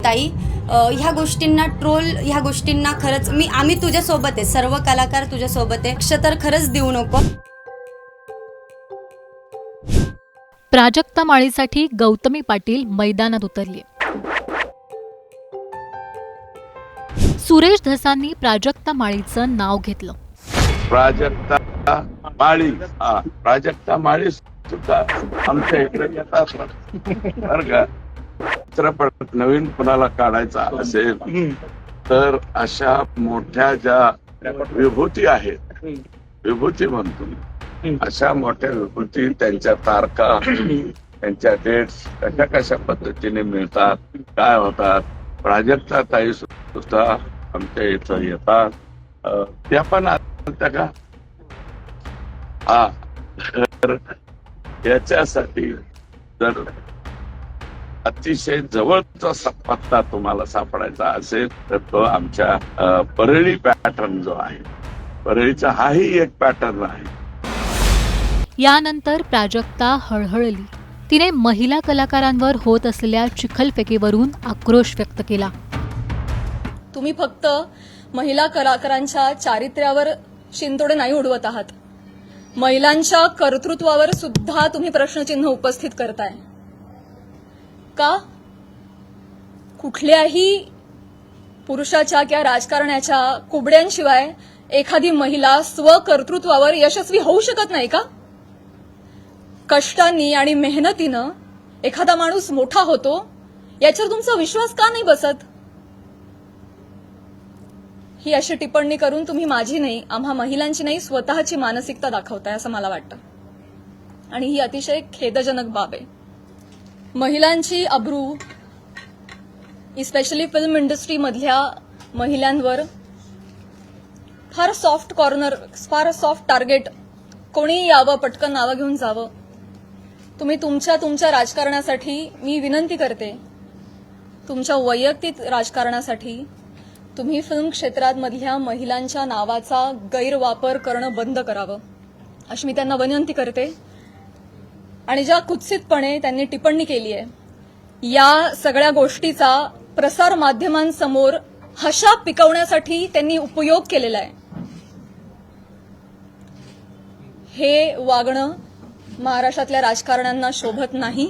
ताई ह्या गोष्टींना ह्या गोष्टींना खरंच आम्ही तुझ्यासोबत आहे, सर्व कलाकार तुझ्यासोबत आहे, लक्ष तर खरंच देऊ नको. प्राजक्ता माळीसाठी गौतमी पाटील मैदानात उतरली. सुरेश धसांनी प्राजक्ता माळीचं नाव घेतलं. प्राजक्ता माळी सुद्धा आमच्या इकडे येतात बरं का. चित्रपट नवीन कुणाला काढायचा असेल तर अशा मोठ्या ज्या विभूती आहेत, विभूती म्हणतो, अशा मोठ्या विभूती, त्यांच्या तारखा, त्यांच्या डेट्स कशा कशा पद्धतीने मिळतात, काय होतात. प्राजक्ता ताई सुद्धा आमच्या इथं येतात. त्या पण आल्या का? हा. तर याच्यासाठी जर अतिशय जवळचा पत्ता तुम्हाला सापडायचा असेल तर तो आमच्या परळी पॅटर्न जो आहे, परळीचा हाही एक पॅटर्न आहे. यानंतर प्राजक्ता हळहळली. तिने महिला कलाकारांवर होत असलेल्या चिखलफेकीवरून आक्रोश व्यक्त केला. तुम्ही फक्त महिला कलाकारांच्या चारित्र्यावर शिंतोडे नाही उडवत आहात, महिलांच्या कर्तृत्वावर सुद्धा तुम्ही प्रश्नचिन्ह उपस्थित करताय. का? कुठल्याही पुरुषाच्या किंवा राजकारण्याच्या कुबड्यांशिवाय एखादी महिला स्वकर्तृत्वावर यशस्वी होऊ शकत नाही का? कष्टांनी आणि मेहनतीनं एखादा माणूस मोठा होतो, याच्यावर तुमचा विश्वास का नाही बसत? ही अशी टिप्पणी करून तुम्ही माझी नाही, आम्हा महिलांची नाही, स्वतःची मानसिकता दाखवताय असं मला वाटतं. आणि ही अतिशय खेदजनक बाब आहे. महिलांची अब्रू, इस्पेशली फिल्म इंडस्ट्री मधल्या महिलांवर फार सॉफ्ट कॉर्नर, फार सॉफ्ट टार्गेट, कोणी यावं, पटकन नावं घेऊन जावं. तुम्ही तुमच्या राजकारणासाठी मी विनंती करते, तुमच्या वैयक्तिक राजकारणासाठी तुम्ही फिल्म क्षेत्रात मधल्या महिलांच्या नावाचा गैरवापर करणं बंद करावं अशी मी त्यांना विनंती करते. आणि ज्या कुत्सितपणे त्यांनी टिप्पणी केली आहे, या सगळ्या गोष्टीचा प्रसार माध्यमांसमोर हशा पिकवण्यासाठी त्यांनी उपयोग केलेला आहे. हे वागणं महाराष्ट्रातल्या राजकारण्यांना शोभत नाही.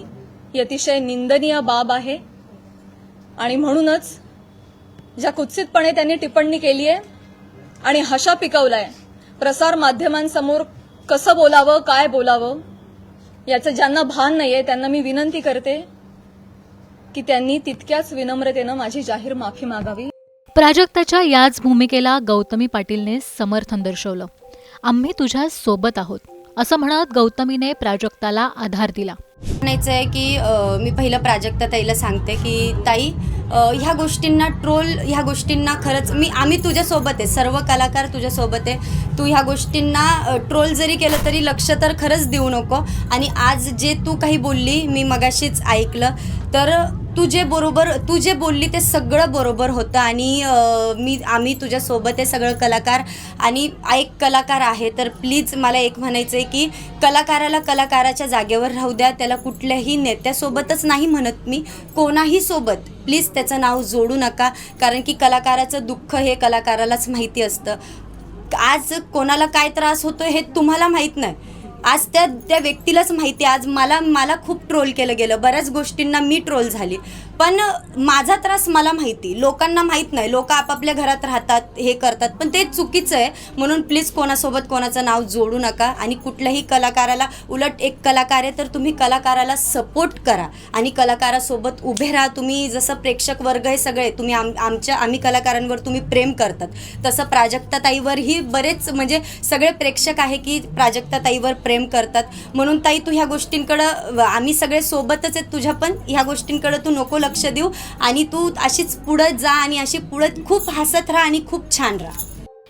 ही अतिशय निंदनीय बाब आहे. आणि म्हणूनच ज्या कुत्सितपणे त्यांनी टिप्पणी केली आहे आणि हशा पिकवलाय, प्रसार माध्यमांसमोर कसं बोलावं, काय बोलावं, याचं ज्यांना भान नाहीये त्यांना मी विनंती करते की त्यांनी तितक्याच विनम्रतेनं माझी जाहीर माफी मागावी. प्राजक्ताच्या याच भूमिकेला गौतमी पाटीलने समर्थन दर्शवलं. आम्ही तुझ्या सोबत आहोत असं म्हणत गौतमीने प्राजक्ताला आधार दिला. म्हणायचं आहे की मी पहिलं प्राजक्ता ताईला सांगते की ताई ह्या गोष्टींना खरंच आम्ही तुझ्यासोबत आहे, सर्व कलाकार तुझ्यासोबत आहे. तू ह्या गोष्टींना ट्रोल जरी केलं तरी लक्ष तर खरंच देऊ नको. आणि आज जे तू काही बोलली, मी मगाशीच ऐकलं, तर तू जे बोलली ते सगळं बरोबर होतं. आणि आम्ही तुझ्यासोबत आहे, सगळं कलाकार. आणि एक कलाकार आहे तर प्लीज मला एक म्हणायचं आहे की कलाकाराला कलाकाराच्या जागेवर राहू द्या. त्याला कुठल्याही नेत्यासोबतच नाही म्हणत मी, कोणाही सोबत प्लीज त्याचं नाव जोडू नका. कारण की कलाकाराचं दुःख हे कलाकारालाच माहिती असतं. आज कोणाला काय त्रास होतोय हे तुम्हाला माहीत नाही, आज त्या व्यक्तीलाच माहिती. आज मला खूप ट्रोल केलं गेलं, बऱ्याच गोष्टींना मी ट्रोल झाली, पण माझा त्रास मला माहिती, लोकांना माहीत नाही. लोक आपापल्या घरात राहतात, हे करतात, पण ते चुकीचं आहे. म्हणून प्लीज कोणासोबत कोणाचं नाव जोडू नका. आणि कुठल्याही कलाकाराला, उलट एक कलाकार आहे तर तुम्ही कलाकाराला सपोर्ट करा आणि कलाकारासोबत उभे राहा. तुम्ही जसं प्रेक्षक वर्ग हे सगळे तुम्ही आम्ही कलाकारांवर तुम्ही प्रेम करतात, तसं प्राजक्ता ताईवरही बरेच म्हणजे सगळे प्रेक्षक आहे की प्राजक्ता ताईवर प्रेम करतात. म्हणून ताई तू ह्या गोष्टींकडं, आम्ही सगळे सोबतच आहेत तुझ्या, पण ह्या गोष्टींकडं तू नको लक्ष देऊ. आणि तू अशीच पुढे जा आणि अशी पुढे खूप हसत राहा आणि खूप छान राहा.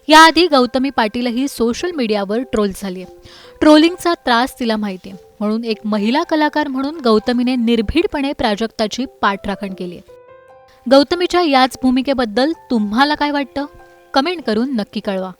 याआधी गौतमी पाटीलही सोशल मीडियावर ट्रोल झाली आहे. ट्रोलिंगचा त्रास तिला माहिती आहे, म्हणून एक महिला कलाकार म्हणून गौतमीने निर्भीडपणे प्राजक्ताची पाठराखण केली आहे. गौतमीच्या याच भूमिकेबद्दल तुम्हाला काय वाटतं? कमेंट करून नक्की कळवा.